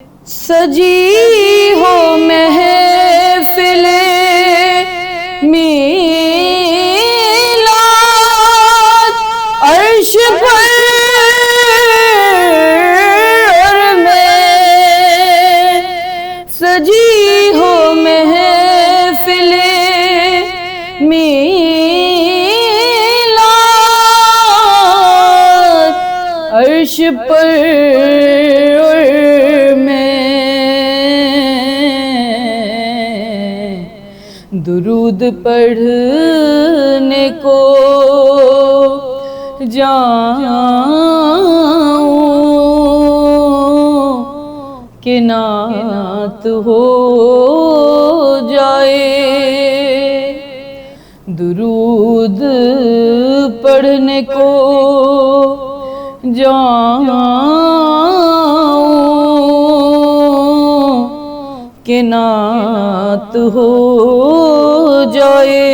सजी हो महफिले मीलाद अर्श पर में, सजी हो महफिले मीलाद अर्श पर दुरूद पढ़ने को जाऊं कि नात हो जाए। दुरूद पढ़ने को जाऊं कि नात हो जाए।